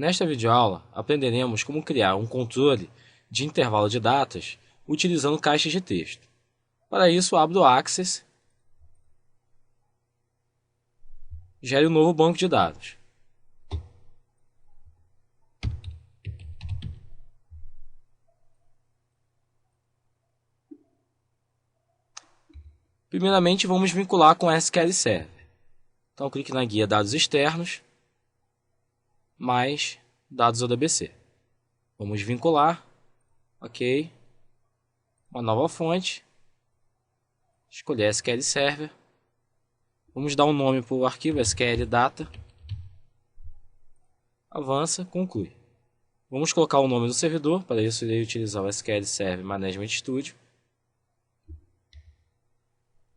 Nesta videoaula, aprenderemos como criar um controle de intervalo de datas utilizando caixas de texto. Para isso, abro o Access, gere um novo banco de dados. Primeiramente, vamos vincular com SQL Server. Então, clique na guia Dados Externos, mais Dados ODBC. Vamos vincular, ok, uma nova fonte, escolher SQL Server, vamos dar um nome para o arquivo SQL Data, avança, conclui. Vamos colocar o nome do servidor, para isso irei utilizar o SQL Server Management Studio.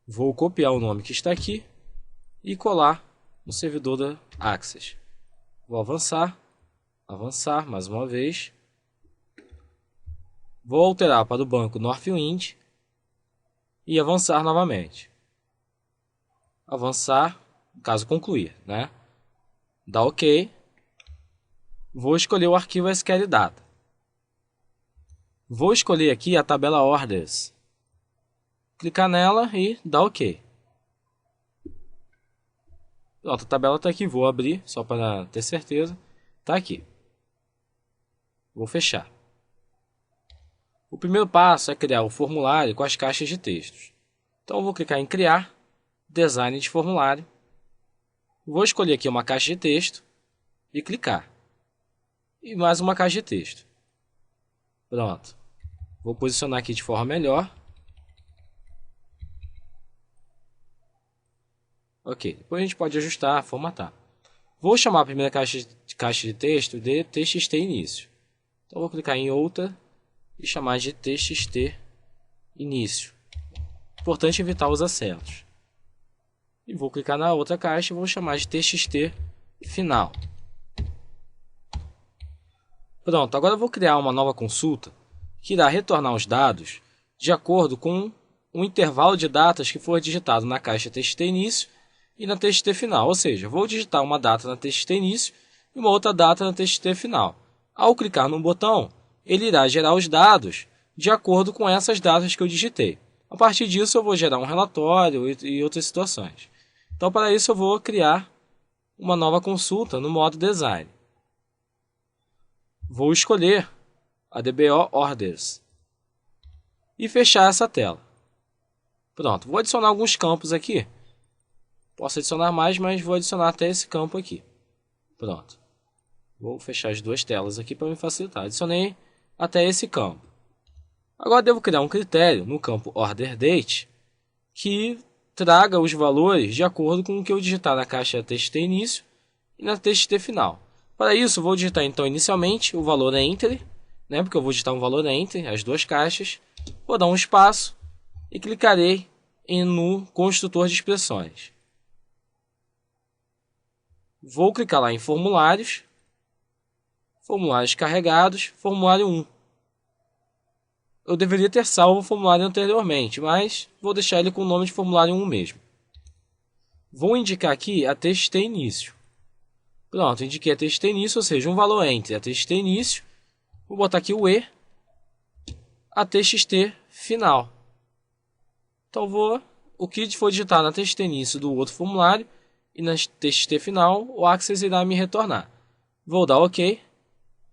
Vou copiar o nome que está aqui e colar no servidor da Access. Vou avançar, mais uma vez. Vou alterar para o banco Northwind e avançar novamente. Avançar, no caso concluir, né? Dá OK. Vou escolher o arquivo SQL Data. Vou escolher aqui a tabela Orders. Clicar nela e dar OK. Pronto, a tabela está aqui. Vou abrir só para ter certeza. Está aqui. Vou fechar. O primeiro passo é criar o formulário com as caixas de textos. Então, eu vou clicar em Criar, Design de formulário. Vou escolher aqui uma caixa de texto e clicar. E mais uma caixa de texto. Pronto. Vou posicionar aqui de forma melhor. Ok, depois a gente pode ajustar, formatar. Vou chamar a primeira caixa de texto de TXT início. Então vou clicar em outra e chamar de TXT início. Importante evitar os acertos. E vou clicar na outra caixa e vou chamar de TXT final. Pronto, agora eu vou criar uma nova consulta que irá retornar os dados de acordo com o intervalo de datas que for digitado na caixa TXT início e na TXT final, ou seja, vou digitar uma data na TXT início e uma outra data na TXT final. Ao clicar no botão, ele irá gerar os dados de acordo com essas datas que eu digitei. A partir disso, eu vou gerar um relatório e outras situações. Então, para isso, eu vou criar uma nova consulta no modo Design. Vou escolher a DBO Orders e fechar essa tela. Pronto, vou adicionar alguns campos aqui. Posso adicionar mais, mas vou adicionar até esse campo aqui. Pronto. Vou fechar as duas telas aqui para me facilitar. Adicionei até esse campo. Agora devo criar um critério no campo Order Date que traga os valores de acordo com o que eu digitar na caixa TXT início e na TXT final. Para isso, vou digitar então inicialmente o valor Enter, né, porque eu vou digitar um valor Enter, as duas caixas. Vou dar um espaço e clicarei no construtor de expressões. Vou clicar lá em formulários, formulários carregados, formulário 1. Eu deveria ter salvo o formulário anteriormente, mas vou deixar ele com o nome de formulário 1 mesmo. Vou indicar aqui a TXT início. Pronto, indiquei a TXT início, ou seja, um valor entre a TXT início, vou botar aqui o E, a TXT final. Então o que for digitar na TXT início do outro formulário e na TXT final, o Access irá me retornar. Vou dar OK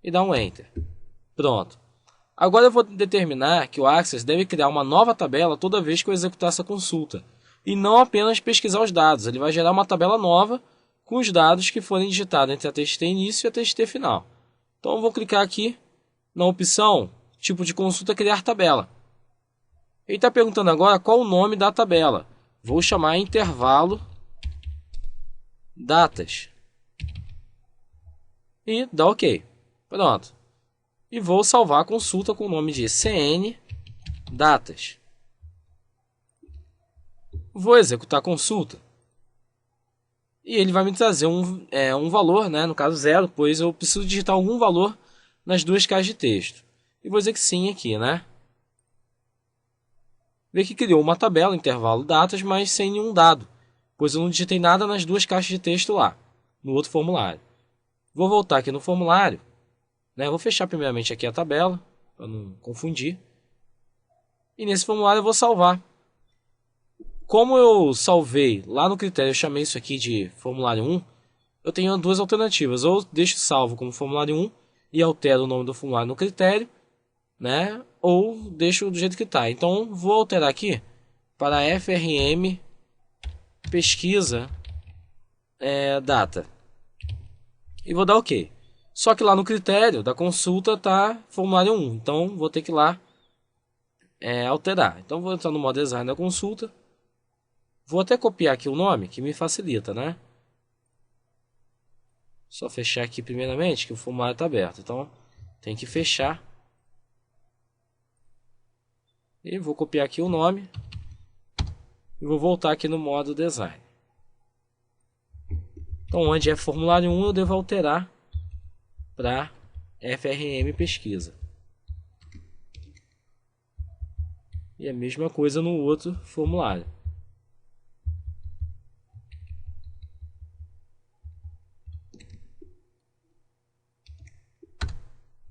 e dar um Enter. Pronto. Agora eu vou determinar que o Access deve criar uma nova tabela toda vez que eu executar essa consulta. E não apenas pesquisar os dados. Ele vai gerar uma tabela nova com os dados que forem digitados entre a TXT início e a TXT final. Então eu vou clicar aqui na opção tipo de consulta criar tabela. Ele está perguntando agora qual o nome da tabela. Vou chamar intervalo datas. E dá OK. Pronto. E vou salvar a consulta com o nome de CN datas. Vou executar a consulta. E ele vai me trazer um valor, né? No caso 0, pois eu preciso digitar algum valor nas duas caixas de texto. E vou dizer que sim aqui, né? Vê que criou uma tabela, intervalo datas, mas sem nenhum dado, pois eu não digitei nada nas duas caixas de texto lá, no outro formulário. Vou voltar aqui no formulário, né? Vou fechar primeiramente aqui a tabela, para não confundir. E nesse formulário eu vou salvar. Como eu salvei lá no critério, eu chamei isso aqui de formulário 1, eu tenho duas alternativas. Ou deixo salvo como formulário 1 e altero o nome do formulário no critério, né? Ou deixo do jeito que está. Então vou alterar aqui para FRM pesquisa data. E vou dar OK. Só que lá no critério da consulta está formulário 1. Então vou ter que ir lá alterar. Então vou entrar no modo design da consulta. Vou até copiar aqui o nome, que me facilita, né? Só fechar aqui primeiramente, que o formulário está aberto. Então tem que fechar. E vou copiar aqui o nome. E vou voltar aqui no modo design. Então onde é formulário 1 eu devo alterar para FRM pesquisa. E a mesma coisa no outro formulário.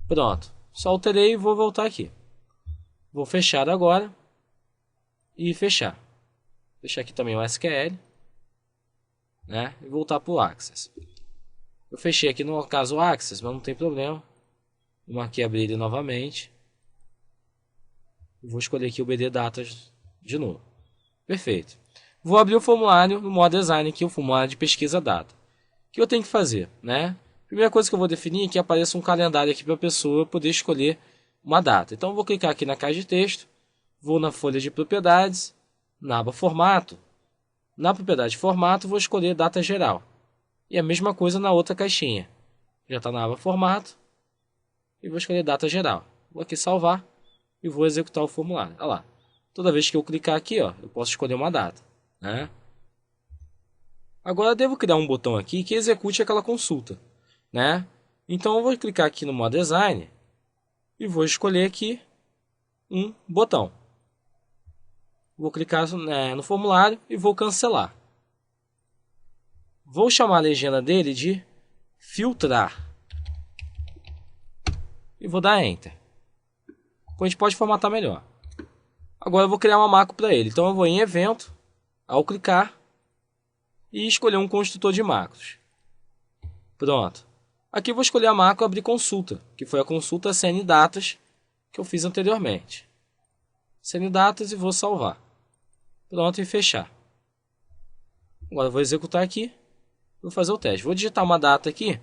Pronto. Só alterei e vou voltar aqui. Vou fechar agora. E fechar. Fechar aqui também o SQL. Né? E voltar para o Access. Eu fechei aqui no caso o Access, mas não tem problema. Eu marquei abrir ele novamente. Vou escolher aqui o BD Datas de novo. Perfeito. Vou abrir o formulário no modo design aqui, o formulário de pesquisa data. O que eu tenho que fazer, né? Primeira coisa que eu vou definir é que apareça um calendário aqui para a pessoa poder escolher uma data. Então eu vou clicar aqui na caixa de texto, vou na folha de propriedades, na aba formato. Na propriedade formato vou escolher data geral. E a mesma coisa na outra caixinha. Já está na aba formato e vou escolher data geral. Vou aqui salvar e vou executar o formulário. Olha lá. Toda vez que eu clicar aqui, ó, eu posso escolher uma data, né? Agora eu devo criar um botão aqui que execute aquela consulta, né? Então eu vou clicar aqui no modo design e vou escolher aqui um botão. Vou clicar no formulário e vou cancelar. Vou chamar a legenda dele de filtrar e vou dar Enter. A gente pode formatar melhor. Agora eu vou criar uma macro para ele. Então eu vou em evento, ao clicar, e escolher um construtor de macros. Pronto. Aqui eu vou escolher a macro abrir consulta, que foi a consulta CN Datas que eu fiz anteriormente. CN Datas e vou salvar. Pronto, e fechar. Agora eu vou executar aqui. Vou fazer o teste. Vou digitar uma data aqui.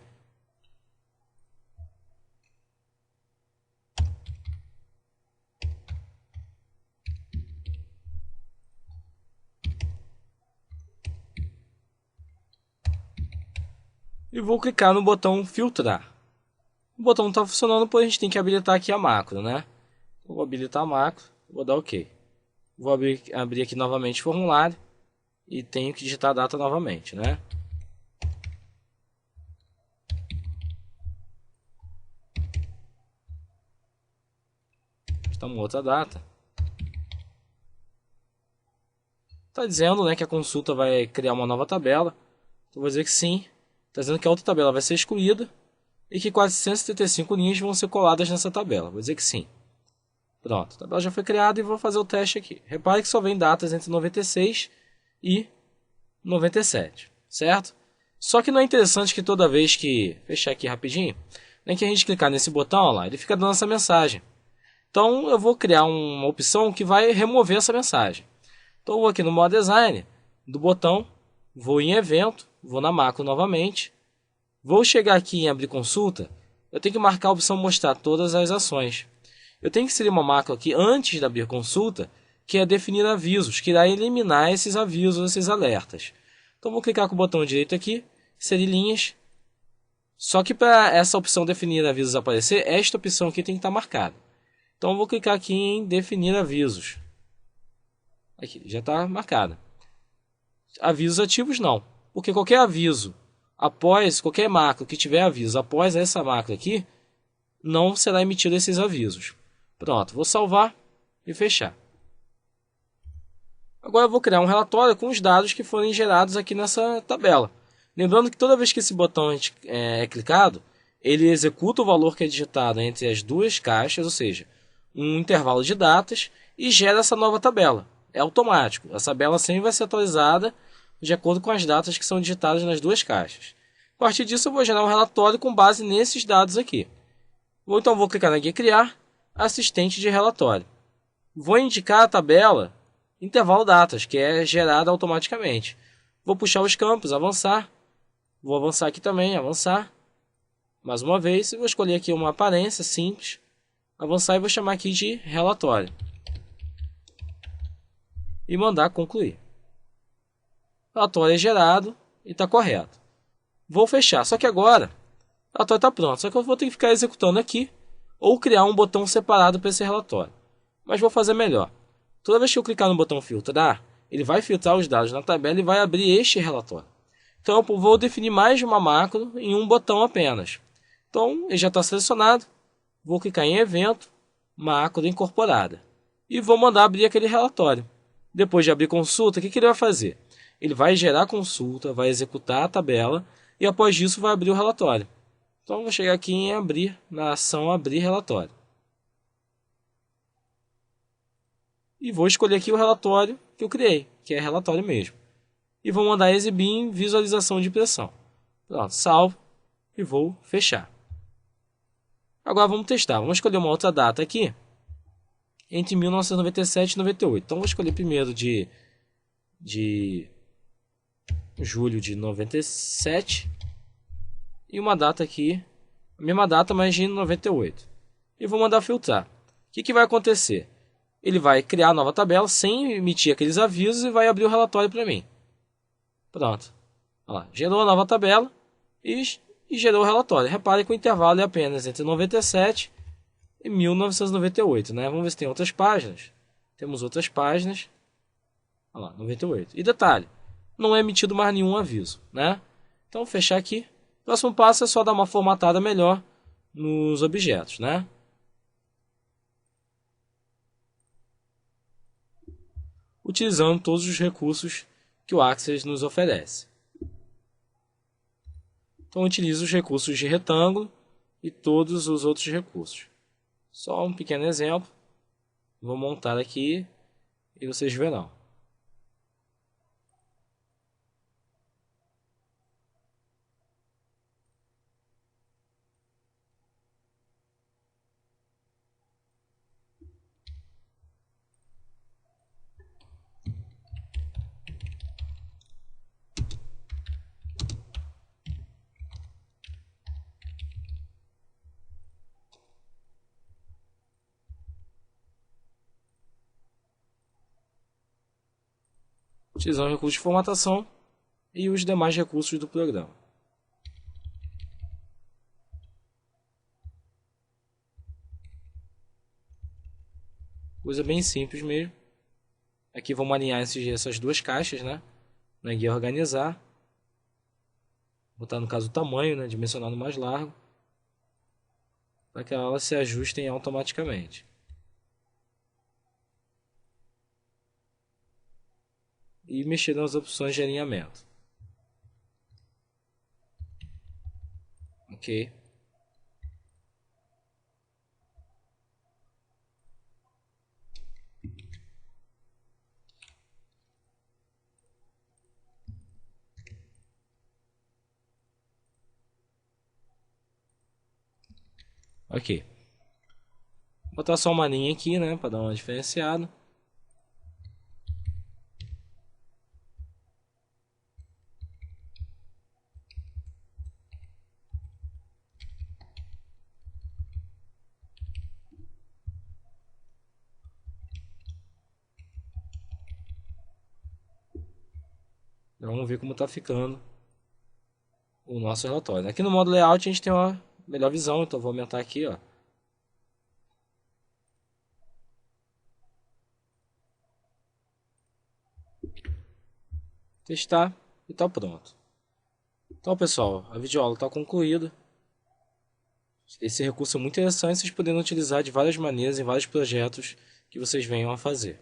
E vou clicar no botão filtrar. O botão não está funcionando, pois a gente tem que habilitar aqui a macro, né? Vou habilitar a macro, vou dar OK. Vou abrir aqui novamente o formulário e tenho que digitar a data novamente, né? Está uma outra data. Está dizendo, né, que a consulta vai criar uma nova tabela. Então vou dizer que sim. Está dizendo que a outra tabela vai ser excluída e que 475 linhas vão ser coladas nessa tabela. Vou dizer que sim. Pronto, a tabela já foi criada e vou fazer o teste aqui. Repare que só vem datas entre 96 e 97, certo? Só que não é interessante que toda vez que... Fechar aqui rapidinho. Nem que a gente clicar nesse botão, ó lá, ele fica dando essa mensagem. Então eu vou criar uma opção que vai remover essa mensagem. Então eu vou aqui no modo design do botão, vou em evento, vou na macro novamente. Vou chegar aqui em abrir consulta, eu tenho que marcar a opção mostrar todas as ações. Eu tenho que inserir uma macro aqui antes de abrir consulta, que é definir avisos, que irá eliminar esses avisos, esses alertas. Então vou clicar com o botão direito aqui, inserir linhas. Só que para essa opção definir avisos aparecer, esta opção aqui tem que estar marcada. Então vou clicar aqui em definir avisos. Aqui, já está marcada. Avisos ativos não, porque qualquer aviso após, qualquer macro que tiver aviso após essa macro aqui, não será emitido esses avisos. Pronto, vou salvar e fechar. Agora eu vou criar um relatório com os dados que forem gerados aqui nessa tabela. Lembrando que toda vez que esse botão é clicado, ele executa o valor que é digitado entre as duas caixas, ou seja, um intervalo de datas, e gera essa nova tabela. É automático. Essa tabela sempre vai ser atualizada de acordo com as datas que são digitadas nas duas caixas. A partir disso, eu vou gerar um relatório com base nesses dados aqui. Então, vou clicar na guia Criar, Assistente de Relatório. Vou indicar a tabela Intervalo Datas, que é gerada automaticamente. Vou puxar os campos, Avançar. Vou avançar aqui também, Avançar. Mais uma vez, vou escolher aqui uma aparência simples. Avançar e vou chamar aqui de Relatório. E mandar concluir. O relatório é gerado e está correto. Vou fechar, só que agora o relatório está pronto. Só que eu vou ter que ficar executando aqui ou criar um botão separado para esse relatório. Mas vou fazer melhor. Toda vez que eu clicar no botão filtrar, ele vai filtrar os dados na tabela e vai abrir este relatório. Então eu vou definir mais de uma macro em um botão apenas. Então ele já está selecionado. Vou clicar em Evento, Macro Incorporada. E vou mandar abrir aquele relatório. Depois de abrir consulta, o que ele vai fazer? Ele vai gerar consulta, vai executar a tabela e após isso vai abrir o relatório. Então vou chegar aqui em Abrir, na ação Abrir Relatório. E vou escolher aqui o relatório que eu criei, que é relatório mesmo. E vou mandar exibir em visualização de impressão. Pronto, salvo e vou fechar. Agora vamos testar. Vamos escolher uma outra data aqui entre 1997 e 98. Então vou escolher primeiro de julho de 97 e uma data aqui, a mesma data, mas de 98. E vou mandar filtrar. O que vai acontecer? Ele vai criar a nova tabela sem emitir aqueles avisos e vai abrir o relatório para mim. Pronto. Olha lá, gerou a nova tabela e gerou o relatório. Repare que o intervalo é apenas entre 97 e 1998. Né? Vamos ver se tem outras páginas. Temos outras páginas. Olha lá, 98. E detalhe, não é emitido mais nenhum aviso. Né? Então, vou fechar aqui. O próximo passo é só dar uma formatada melhor nos objetos. Né? Utilizando todos os recursos que o Access nos oferece. Então, utilizo os recursos de retângulo e todos os outros recursos. Só um pequeno exemplo. Vou montar aqui e vocês verão. Utilizando o recurso de formatação e os demais recursos do programa. Coisa bem simples mesmo. Aqui vamos alinhar essas duas caixas, né? Na guia organizar. Botar no caso o tamanho, né? Dimensionado mais largo. Para que elas se ajustem automaticamente. E mexer nas opções de alinhamento. Ok. Ok. Vou botar só uma linha aqui, né? Para dar uma diferenciada. Vamos ver como está ficando o nosso relatório. Aqui no modo layout a gente tem uma melhor visão, então vou aumentar aqui, ó. Testar e está pronto. Então, pessoal, a videoaula está concluída. Esse recurso é muito interessante, vocês podendo utilizar de várias maneiras em vários projetos que vocês venham a fazer.